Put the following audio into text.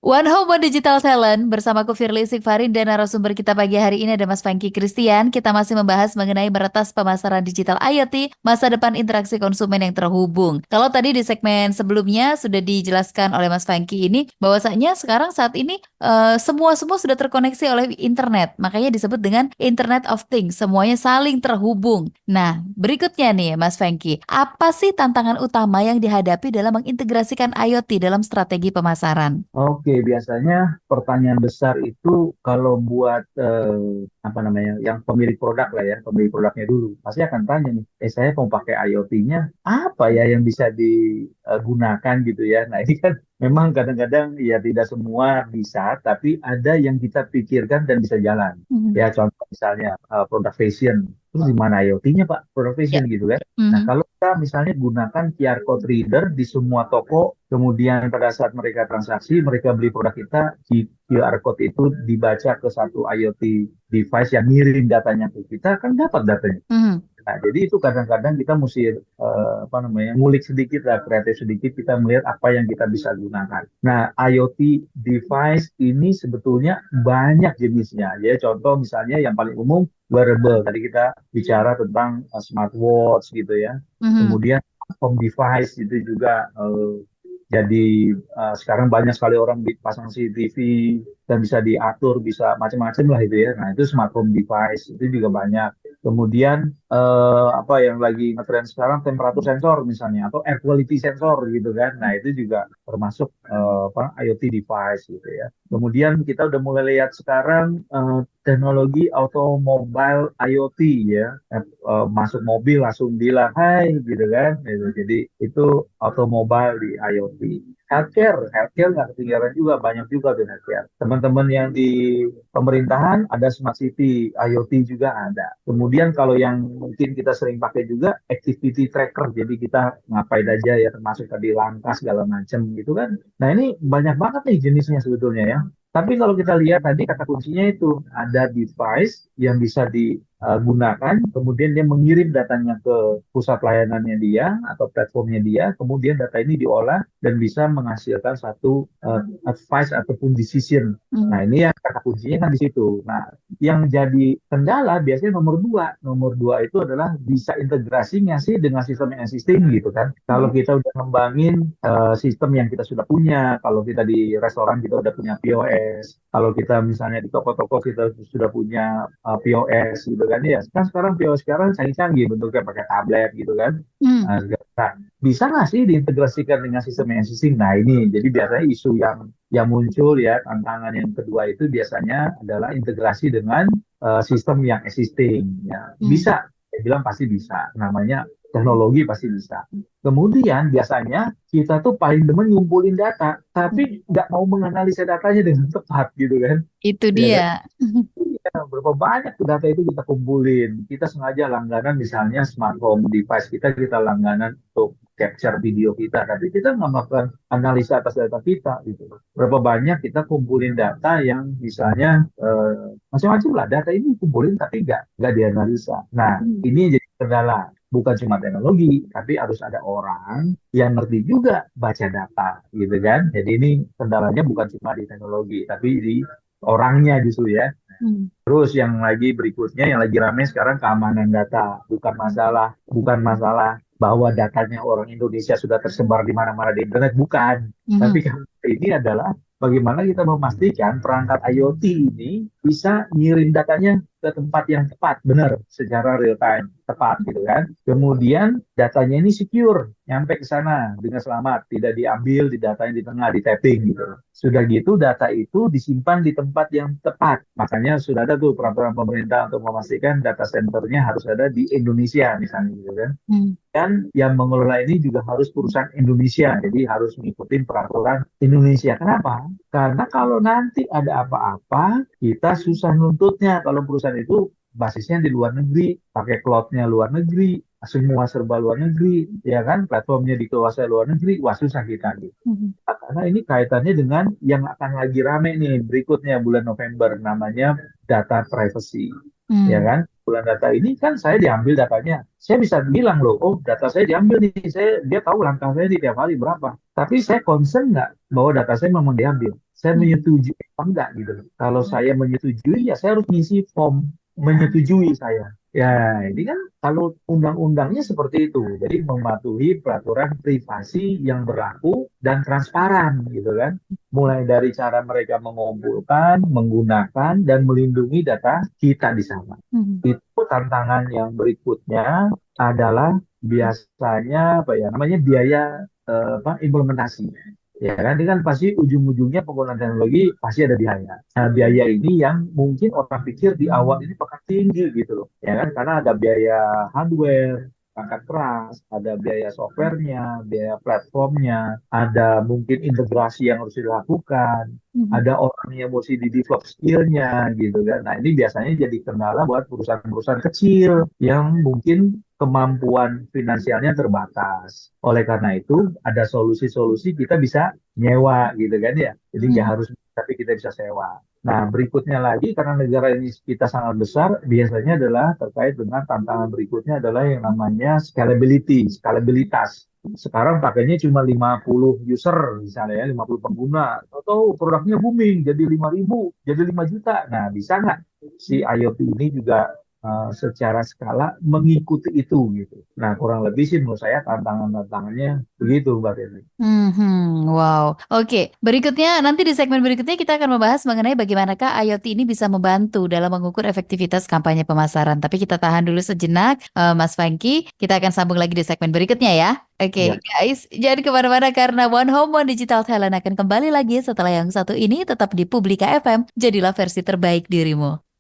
One Home One Digital Talent bersamaku Firly Sigfarin dan narasumber kita pagi hari ini ada Mas Fangky Christian. Kita masih membahas mengenai meretas pemasaran digital IoT, masa depan interaksi konsumen yang terhubung. Kalau tadi di segmen sebelumnya sudah dijelaskan oleh Mas Fangky ini bahwasanya sekarang saat ini semua sudah terkoneksi oleh internet. Makanya disebut dengan Internet of Things. Semuanya saling terhubung. Nah, berikutnya nih Mas Fangky, apa sih tantangan utama yang dihadapi dalam mengintegrasikan IoT dalam strategi pemasaran? Oke, biasanya pertanyaan besar itu kalau buat apa namanya, yang pemilik produk lah ya, pemilik produknya dulu, pasti akan tanya nih, saya mau pakai IoT-nya, apa ya yang bisa digunakan gitu ya. Nah ini kan memang kadang-kadang ya tidak semua bisa, tapi ada yang kita pikirkan dan bisa jalan. Mhm. Ya contoh misalnya produk fashion, terus di mana IoT-nya Pak, produk Ya. fashion gitu kan. Nah Mhm. kalau kita misalnya gunakan QR code reader di semua toko, kemudian pada saat mereka transaksi, mereka beli produk kita, di QR code itu dibaca ke satu IoT device yang ngirim datanya ke kita, kan dapat datanya. Mhm. Nah, jadi itu kadang-kadang kita mesti apa namanya, ngulik sedikit lah, kreatif sedikit, kita melihat apa yang kita bisa gunakan. Nah, IoT device ini sebetulnya banyak jenisnya. Ya, contoh misalnya yang paling umum wearable. Tadi kita bicara tentang smartwatch gitu ya. Mhm. Kemudian home device itu juga jadi sekarang banyak sekali orang dipasang CCTV dan bisa diatur, bisa macam-macam lah itu ya. Nah itu smart home device itu juga banyak. Kemudian apa yang lagi ngetren sekarang, temperatur sensor misalnya atau air quality sensor gitu kan. Nah itu juga termasuk apa, IoT device gitu ya. Kemudian kita udah mulai lihat sekarang teknologi automobile IoT ya. Masuk mobil langsung bilang hai gitu kan. Gitu. Jadi itu automobile di IoT. Healthcare nggak ketinggalan juga, banyak juga tuh healthcare. Teman-teman yang di pemerintahan ada smart city, IoT juga ada. Kemudian kalau yang mungkin kita sering pakai juga activity tracker, jadi kita ngapain aja ya, termasuk tadi langkah segala macam gitu kan. Nah ini banyak banget nih jenisnya sebetulnya ya. Tapi kalau kita lihat tadi kata kuncinya itu ada device yang bisa digunakan, kemudian dia mengirim datanya ke pusat layanannya dia atau platformnya dia, kemudian data ini diolah dan bisa menghasilkan satu advice ataupun decision. Mhm. Nah ini yang kata kuncinya kan di situ. Nah yang jadi kendala biasanya nomor dua. Nomor dua itu adalah bisa integrasinya sih dengan sistem yang existing gitu kan. Kalau Mhm. kita udah ngembangin sistem yang kita sudah punya, kalau kita di restoran kita udah punya POS, kalau kita misalnya di toko-toko kita sudah punya POS gitu kan ya. Sekarang POS sekarang canggih-canggih bentuknya pakai tablet gitu kan. Mhm. Nah, bisa nggak sih diintegrasikan dengan sistem yang existing? Nah ini jadi biasanya isu yang muncul ya, tantangan yang kedua itu biasanya adalah integrasi dengan sistem yang existing. Ya Mhm. bisa, saya bilang pasti bisa. Namanya teknologi pasti bisa. Kemudian biasanya kita tuh paling demen ngumpulin data, tapi nggak mau menganalisa datanya dengan tepat gitu kan. Itu Ya kan? dia. Iya, berapa banyak tuh data itu kita kumpulin. Kita sengaja langganan misalnya smart home device kita, kita langganan untuk capture video kita, tapi kita nggak melakukan analisa atas data kita gitu. Berapa banyak kita kumpulin data yang misalnya macam-macam lah, data ini kumpulin tapi nggak dianalisa. Nah, Mhm. ini jadi kendala. Bukan cuma teknologi, tapi harus ada orang yang ngerti juga baca data, gitu kan? Jadi ini kendalanya bukan cuma di teknologi, tapi di orangnya justru ya. Mhm. Terus yang lagi berikutnya, yang lagi ramai sekarang keamanan data. Bukan masalah bahwa datanya orang Indonesia sudah tersebar di mana-mana di internet, bukan. Tapi Mhm. ini adalah bagaimana kita memastikan perangkat IoT ini bisa ngirim datanya ke tempat yang tepat, benar, secara real time, tepat gitu kan. Kemudian datanya ini secure, nyampe ke sana dengan selamat, tidak diambil di datanya di tengah, di tapping gitu. Sudah gitu data itu disimpan di tempat yang tepat. Makanya sudah ada tuh peraturan pemerintah untuk memastikan data centernya harus ada di Indonesia misalnya gitu kan. Mhm. Dan yang mengelola ini juga harus perusahaan Indonesia. Jadi harus mengikuti peraturan Indonesia. Kenapa? Karena kalau nanti ada apa-apa, kita susah nuntutnya. Kalau perusahaan itu basisnya di luar negeri, pakai cloud-nya luar negeri, semua serba luar negeri, ya kan? Platformnya dikuasai luar negeri, wah susah kita gitu. Mhm. Karena ini kaitannya dengan yang akan lagi rame nih berikutnya bulan November, namanya data privacy, ya Mhm. kan? pengumpulan data ini kan saya diambil datanya. Saya bisa bilang loh, oh data saya diambil nih, dia tahu langkah saya di tiap hari berapa. Tapi saya concern nggak bahwa data saya memang diambil. Saya Hmm. menyetujui apa enggak gitu loh. Kalau saya menyetujui ya saya harus ngisi form menyetujui saya. Ya, ini kan kalau undang-undangnya seperti itu. Jadi mematuhi peraturan privasi yang berlaku dan transparan gitu kan. Mulai dari cara mereka mengumpulkan, menggunakan, dan melindungi data kita di sana. Hmm. Itu tantangan yang berikutnya adalah biasanya apa ya namanya biaya implementasi. Ya kan, ini kan pasti ujung-ujungnya penggunaan teknologi pasti ada biaya. Nah, biaya ini yang mungkin orang pikir di awal ini bakal tinggi gitu loh. Ya kan, karena ada biaya hardware, perangkat keras, ada biaya softwarenya, biaya platformnya, ada mungkin integrasi yang harus dilakukan, Hmm. ada orang yang mesti di-develop skill-nya gitu kan. Nah, ini biasanya jadi kendala buat perusahaan-perusahaan kecil yang mungkin kemampuan finansialnya terbatas. Oleh karena itu, ada solusi-solusi kita bisa nyewa gitu kan ya. Jadi nggak Hmm. harus, tapi kita bisa sewa. Nah, berikutnya lagi karena negara ini kita sangat besar, biasanya adalah terkait dengan tantangan berikutnya adalah yang namanya scalability, skalabilitas. Sekarang pakainya cuma 50 user misalnya ya, 50 pengguna. Atau produknya booming jadi 5.000, jadi 5 juta. Nah, bisa nggak si IoT ini juga secara skala mengikuti itu gitu. Nah, kurang lebih sih menurut saya tantangan-tantangannya begitu, Mbak Febri. Wow. Oke, berikutnya nanti di segmen berikutnya kita akan membahas mengenai bagaimanakah IoT ini bisa membantu dalam mengukur efektivitas kampanye pemasaran. Tapi kita tahan dulu sejenak, Mas Fangki. Kita akan sambung lagi di segmen berikutnya ya. Ya. Oke, guys, jangan kemana-mana karena One Home One Digital Talent akan kembali lagi setelah yang satu ini tetap di Publika FM. Jadilah versi terbaik dirimu.